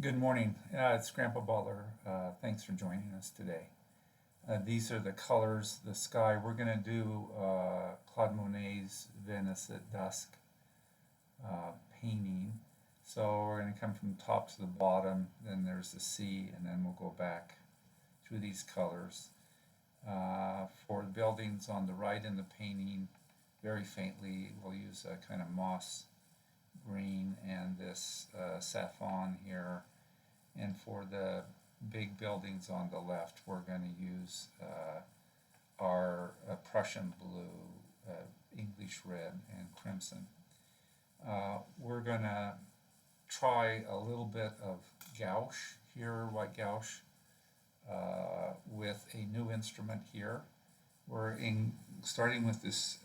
Good morning. It's Grandpa Butler. Thanks for joining us today. These are the colors, the sky. We're going to do Claude Monet's Venice at Dusk painting. So we're going to come from top to the bottom, then there's the sea, and then we'll go back through these colors. For the buildings on the right in the painting, very faintly, we'll use a kind of moss green and this saffron here. And for the big buildings on the left, we're going to use our Prussian blue, English red, and crimson. We're going to try a little bit of gouache here, white gouache, with a new instrument here. We're starting with this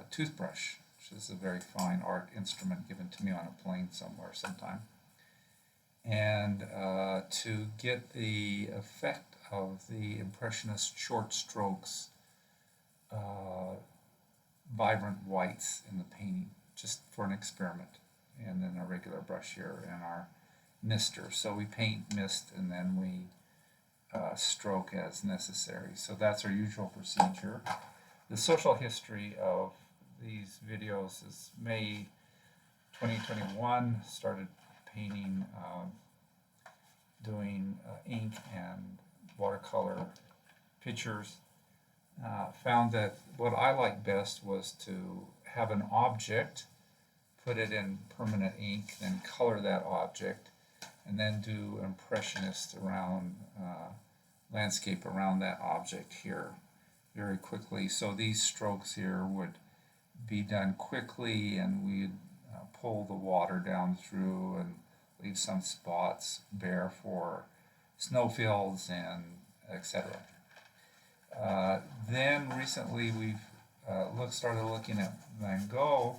toothbrush, which is a very fine art instrument given to me on a plane somewhere sometime. And to get the effect of the Impressionist short strokes, vibrant whites in the painting, just for an experiment. And then a regular brush here and our mister. So we paint, mist, and then we stroke as necessary. So that's our usual procedure. The social history of these videos is May 2021, started painting, doing ink and watercolor pictures. Found that what I liked best was to have an object, put it in permanent ink, then color that object, and then do impressionist around landscape around that object here very quickly. So these strokes here would be done quickly, and we'd pull the water down through and leave some spots bare for snowfields and etc. Then recently we've started looking at Van Gogh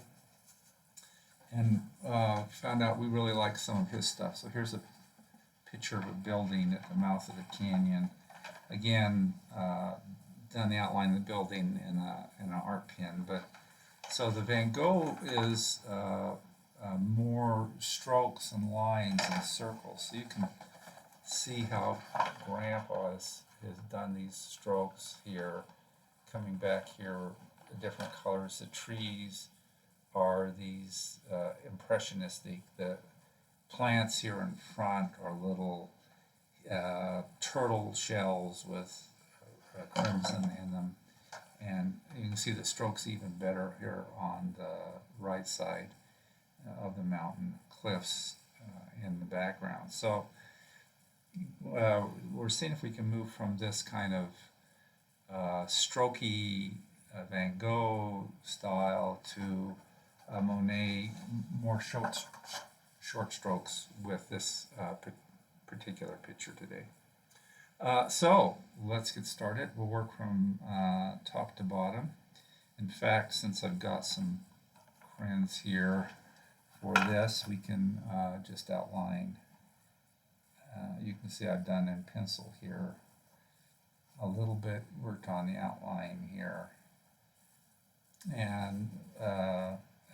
and found out we really like some of his stuff. So here's a picture of a building at the mouth of the canyon. Again, done the outline of the building in an art pen, but so the Van Gogh is more strokes and lines and circles. So you can see how Grandpa has done these strokes here, coming back here, the different colors. The trees are these impressionistic. The plants here in front are little turtle shells with crimson in them. And you can see the strokes even better here on the right side of the mountain cliffs in the background. So we're seeing if we can move from this kind of strokey Van Gogh style to Monet, more short strokes with this particular picture today. So let's get started. We'll work from top to bottom. In fact, since I've got some crayons here for this, we can just outline. You can see I've done in pencil here a little bit, worked on the outline here. And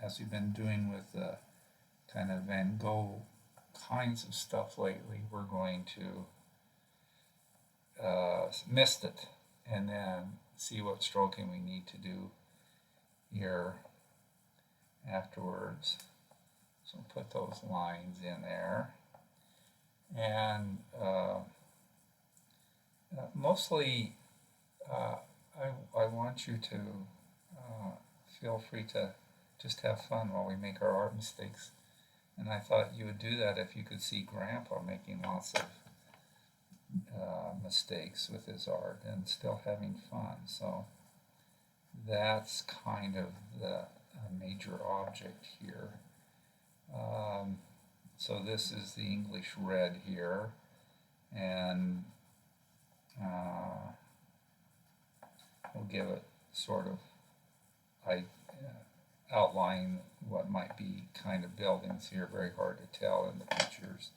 as we've been doing with the kind of Van Gogh kinds of stuff lately, we're going to mist it and then see what stroking we need to do here afterwards. So put those lines in there, and mostly I want you to feel free to just have fun while we make our art mistakes. And I thought you would do that if you could see Grandpa making lots of mistakes with his art and still having fun. So that's kind of the major object here. So this is the English red here, and we'll give it sort of outline what might be kind of buildings here. Very hard to tell in the pictures.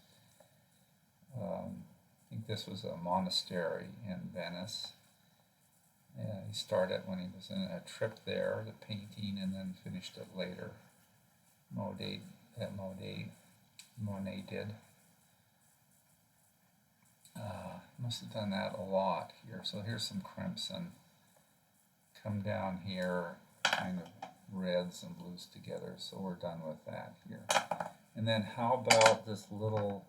I think this was a monastery in Venice. He started when he was in a trip there, the painting, and then finished it later. Monet did. must have done that a lot here. So here's some crimson. Come down here, kind of reds and blues together. So we're done with that here. And then how about this little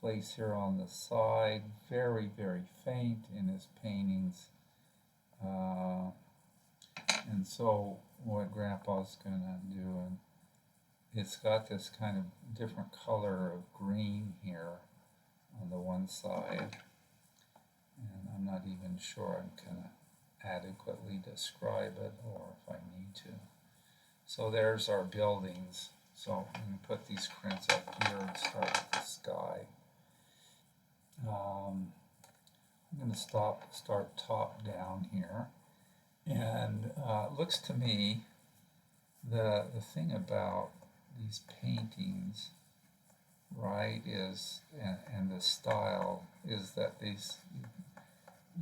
place here on the side, very, very faint in his paintings. And so what Grandpa's gonna do, and it's got this kind of different color of green here on the one side. And I'm not even sure I'm gonna adequately describe it, or if I need to. So there's our buildings. So I'm going to put these prints up here and start with the sky. I'm going to start top down here. And it looks to me, the thing about these paintings, right, is, and the style, is that these,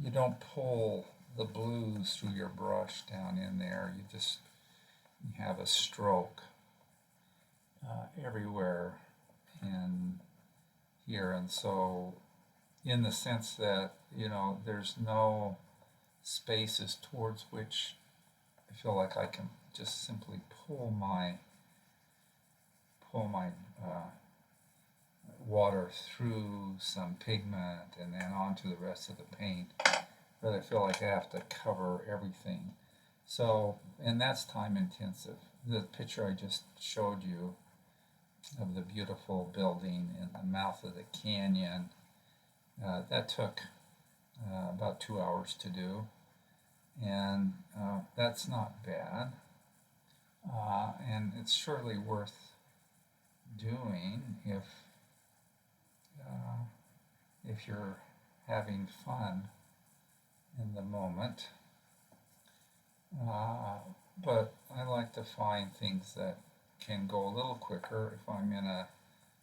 you don't pull the blues through your brush down in there. You have a stroke everywhere in here, and so in the sense that, you know, there's no spaces towards which I feel like I can just simply pull my water through some pigment and then onto the rest of the paint, but I feel like I have to cover everything. So, and that's time intensive. The picture I just showed you of the beautiful building in the mouth of the canyon, that took about 2 hours to do, and that's not bad, and it's surely worth doing if you're having fun in the moment. But I like to find things that can go a little quicker if I'm gonna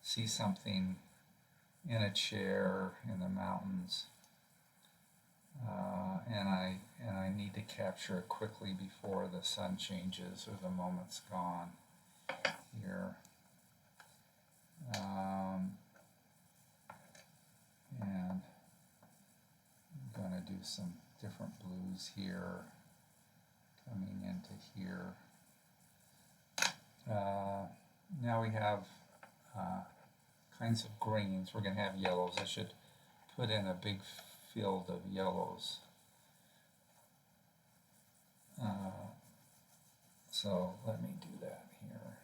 see something in a chair in the mountains, and I need to capture it quickly before the sun changes or the moment's gone here. And I'm gonna do some different blues here coming into here. Now we have kinds of greens. We're going to have yellows. I should put in a big field of yellows. So let me do that here.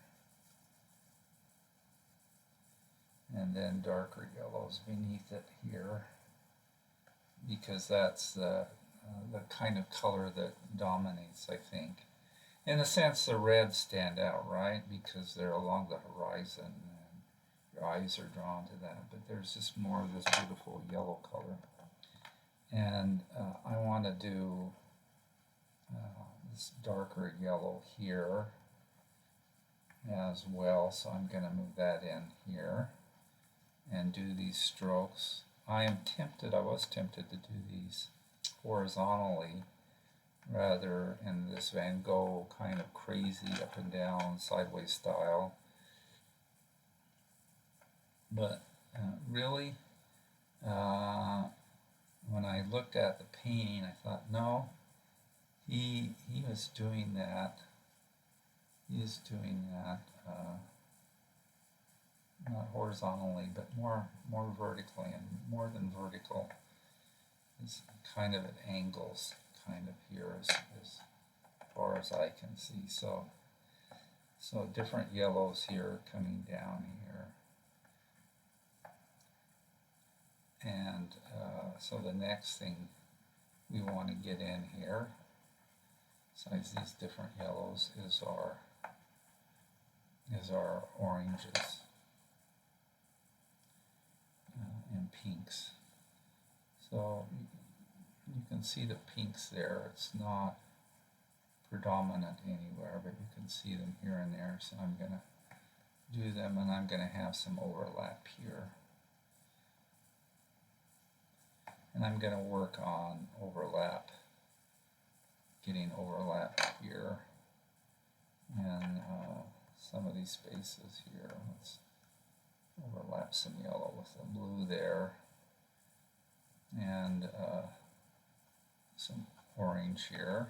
And then darker yellows beneath it here, because that's the kind of color that dominates, I think. In a sense, the reds stand out, right? Because they're along the horizon and your eyes are drawn to that. But there's just more of this beautiful yellow color. And I want to do this darker yellow here as well. So I'm going to move that in here and do these strokes. I was tempted to do these horizontally rather in this Van Gogh kind of crazy up and down sideways style, but really when I looked at the painting, I thought, no, he was doing that. He is doing that not horizontally, but more vertically, and more than vertical. It's kind of at angles, kind of here as far as I can see. So different yellows here coming down here. And so the next thing we want to get in here, besides these different yellows, is our oranges and pinks. So you can see the pinks there. It's not predominant anywhere, but you can see them here and there. So I'm going to do them, and I'm going to have some overlap here. And I'm going to work on overlap, getting overlap here, and some of these spaces here. Let's overlap some yellow with the blue there, and some orange here.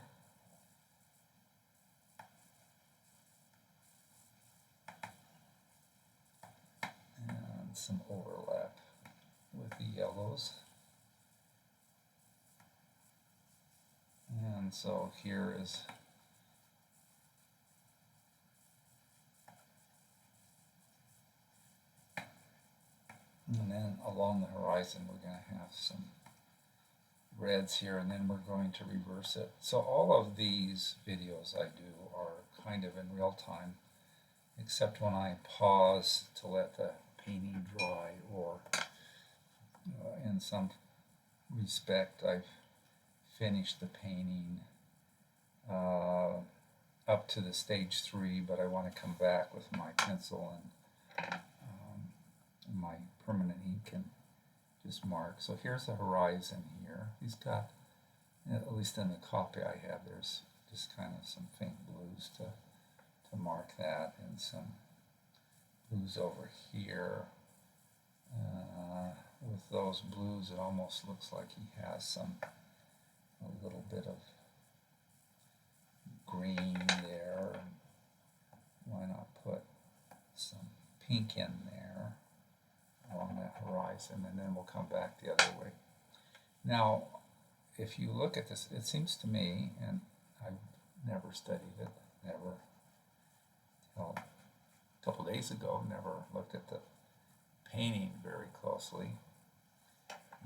And some overlap with the yellows. And so here is and then along the horizon we're going to have some reds here, and then we're going to reverse it. So all of these videos I do are kind of in real time, except when I pause to let the painting dry, or in some respect I've finished the painting up to the stage 3, but I want to come back with my pencil and my permanent ink and just mark. So here's the horizon here. He's got, at least in the copy I have, there's just kind of some faint blues to mark that, and some blues over here. With those blues, it almost looks like he has a little bit of green there. Why not put some pink in there along that horizon, and then we'll come back the other way. Now, if you look at this, it seems to me, and I've never studied it, never, till a couple days ago, never looked at the painting very closely.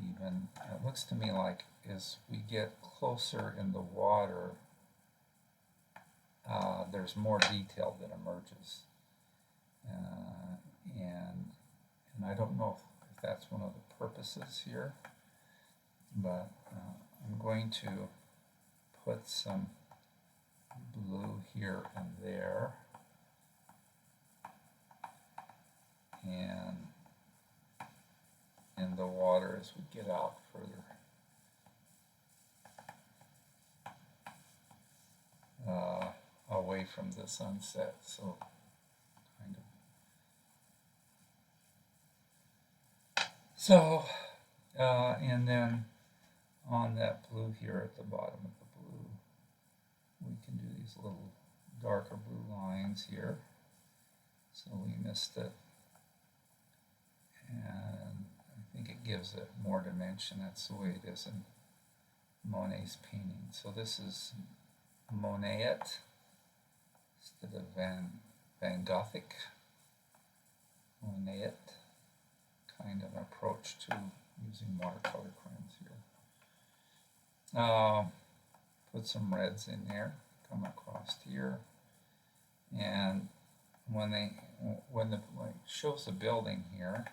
Even it looks to me like as we get closer in the water, there's more detail that emerges, and I don't know if that's one of the purposes here, but I'm going to put some blue here and there, and in the water as we get out further. Away from the sunset, so kind of. So, and then on that blue here at the bottom of the blue, we can do these little darker blue lines here. So we missed it, and I think it gives it more dimension. That's the way it is in Monet's painting. So this is Monet instead of Van Gothic. Monet kind of approach to using watercolor crayons here. Put some reds in there, come across here, and when it shows the building here,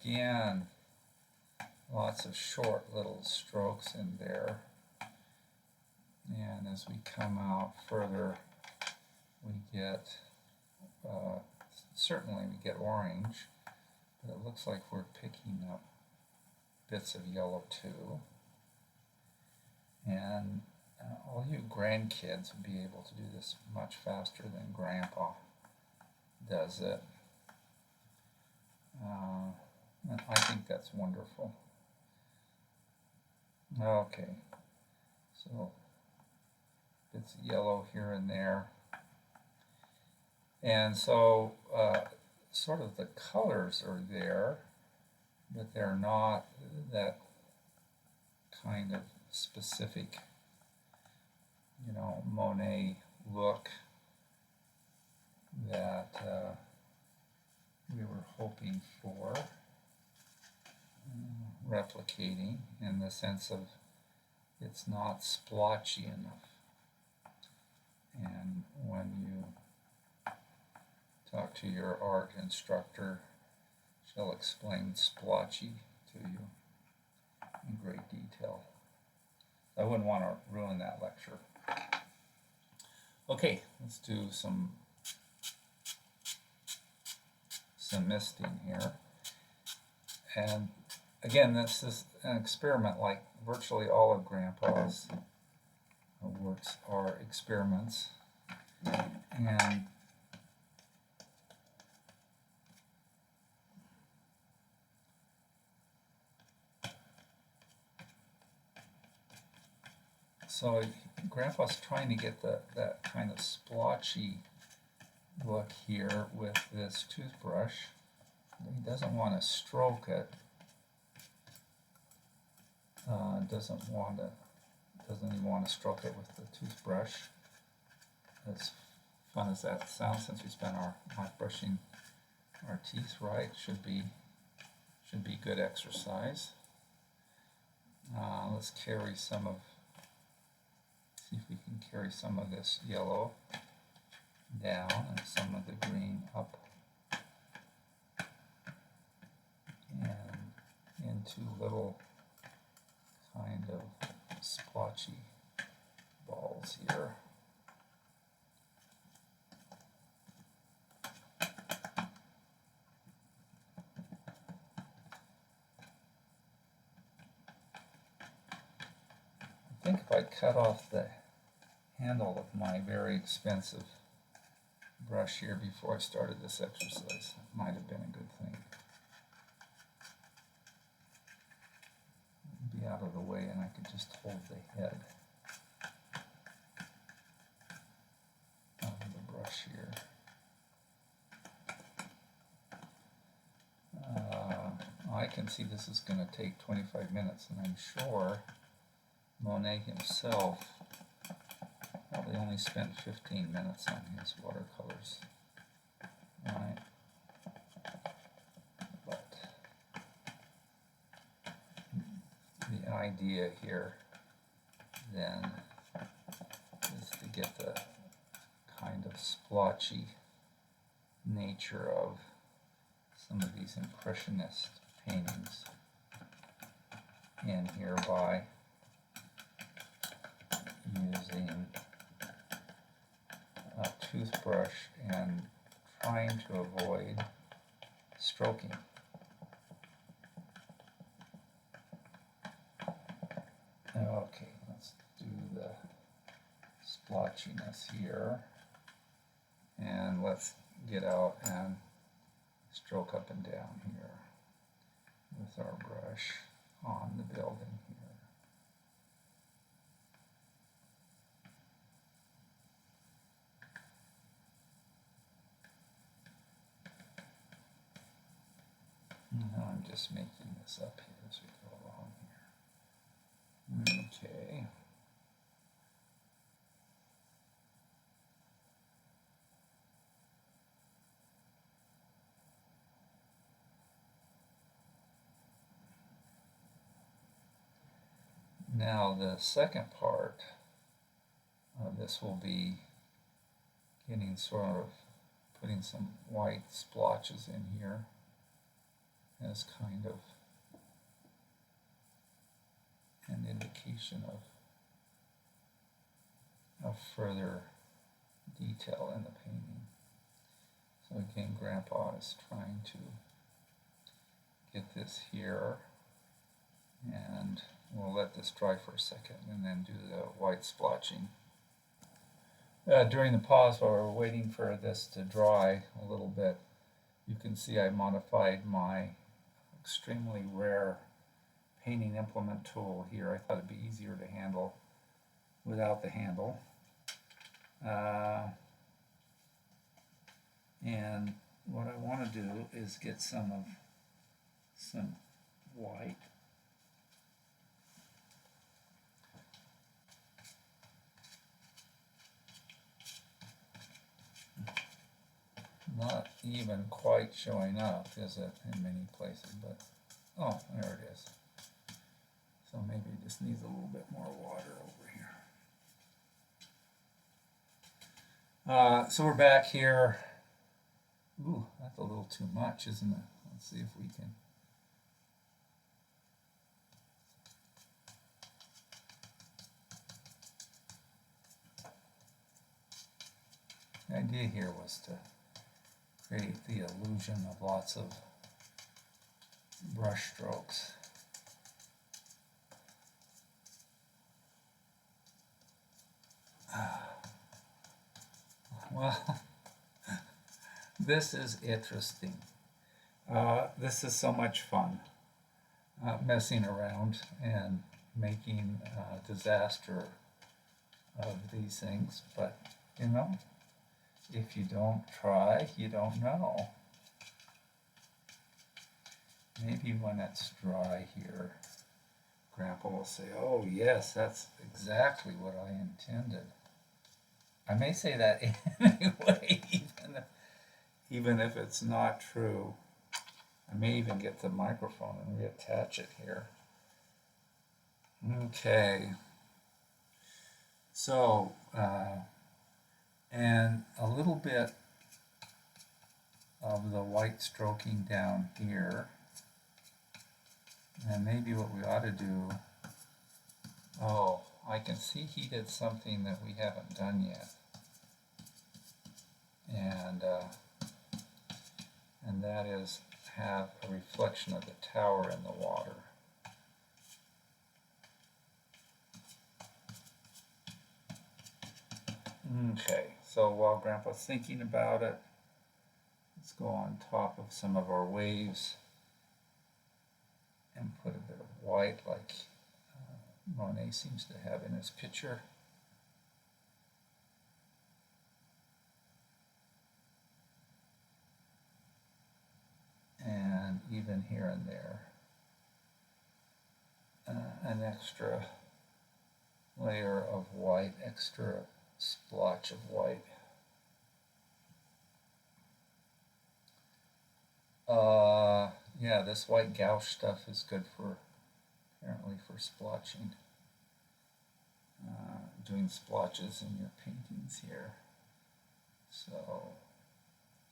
again, lots of short little strokes in there, and as we come out further, we get certainly we get orange, but it looks like we're picking up bits of yellow too. And all you grandkids would be able to do this much faster than Grandpa does it. And I think that's wonderful. Okay, so bits of yellow here and there. And so sort of the colors are there, but they're not that kind of specific, you know, Monet look that we were hoping for, replicating, in the sense of it's not splotchy enough. And when you talk to your art instructor, she'll explain splotchy to you in great detail. I wouldn't want to ruin that lecture. Okay, let's do some misting here. And again, this is an experiment like virtually all of Grandpa's works are experiments. And So Grandpa's trying to get that kind of splotchy look here with this toothbrush. He doesn't want to stroke it. Doesn't even want to stroke it with the toothbrush. As fun as that sounds, since we spent our life brushing our teeth right, should be good exercise. Let's carry some of. See if we can carry some of this yellow down and some of the green up and into little kind of splotchy balls here. I think if I cut off the handle of my very expensive brush here before I started this exercise, it might have been a good thing. Be out of the way and I could just hold the head of the brush here. I can see this is going to take 25 minutes, and I'm sure Monet himself probably only spent 15 minutes on his watercolors. Right? But the idea here then is to get the kind of splotchy nature of some of these impressionist paintings in here by using a toothbrush and trying to avoid stroking. Okay, let's do the splotchiness here, and let's get out and stroke up and down here with our brush on the building here. Now I'm just making this up here as we go along here. Okay. Now the second part of this will be getting sort of putting some white splotches in here as kind of an indication of further detail in the painting. So again, Grandpa is trying to get this here, and we'll let this dry for a second and then do the white splotching. During the pause while we're waiting for this to dry a little bit, you can see I modified my extremely rare painting implement tool here. I thought it'd be easier to handle without the handle. And what I want to do is get some white. Not even quite showing up, is it, in many places, but oh, there it is. So maybe it just needs a little bit more water over here. So we're back here. Ooh, that's a little too much, isn't it? Let's see if we can. The idea here was to create the illusion of lots of brush strokes. Well, this is interesting. This is so much fun, messing around and making disaster of these things, but you know, if you don't try, you don't know. Maybe when it's dry here, Grandpa will say, oh yes, that's exactly what I intended. I may say that anyway, even if it's not true. I may even get the microphone and reattach it here. Okay. So, and a little bit of the white stroking down here. And maybe what we ought to do, oh, I can see he did something that we haven't done yet. And that is have a reflection of the tower in the water. Okay, so while Grandpa's thinking about it, let's go on top of some of our waves and put a bit of white like Monet seems to have in his picture. And even here and there, an extra layer of white, extra splotch of white. Yeah, this white gouache stuff is good for, apparently for splotching, doing splotches in your paintings here. So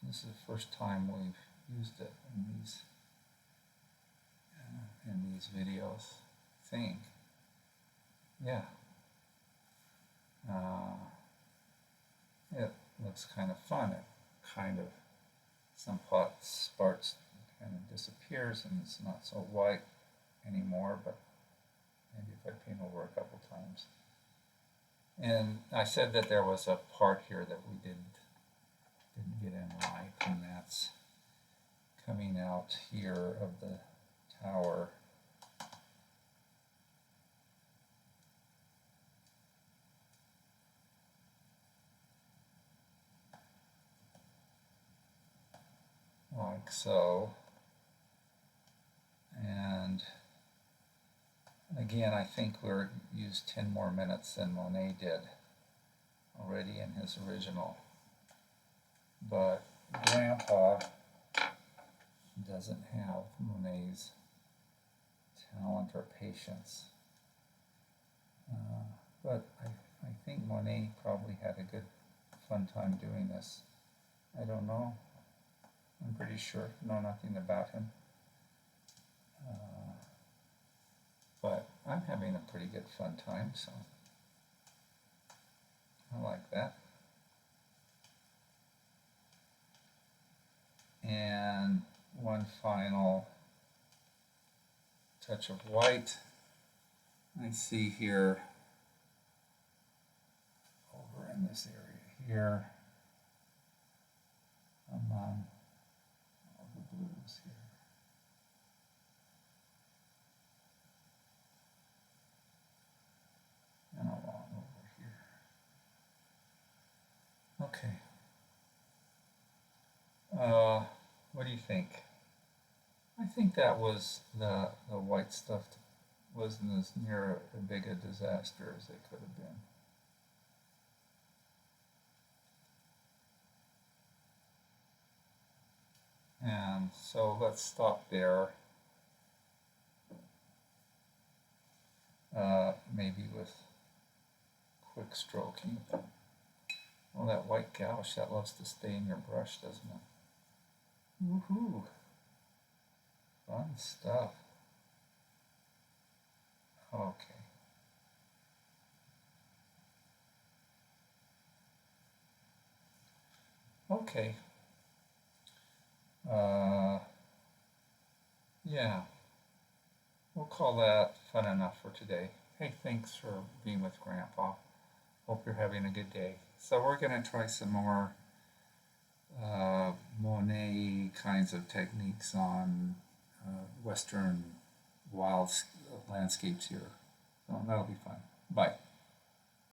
this is the first time we've used it in these videos, I think. Yeah. It looks kind of fun. It kind of, some parts kind of disappears and it's not so white anymore, but maybe if I paint over a couple times. And I said that there was a part here that we didn't get in right, and that's coming out here of the tower. Like so. And again, I think we're used 10 more minutes than Monet did already in his original. But Grandpa doesn't have Monet's talent or patience. But I think Monet probably had a good, fun time doing this. I don't know. I'm pretty sure. Know nothing about him. But I'm having a pretty good fun time, so I like that. And one final touch of white. I see here, over in this area here, among all the blues here. And along over here. Okay. What do you think? I think that was the white stuff wasn't as near a big a disaster as it could have been. And so let's stop there. Maybe with quick stroking. Well, that white gouache, that loves to stay in your brush, doesn't it? Woohoo! Fun stuff. Okay. Okay. Yeah. We'll call that fun enough for today. Hey, thanks for being with Grandpa. Hope you're having a good day. So we're going to try some more Monet kinds of techniques on Western wild landscapes here. So that'll be fun. Bye.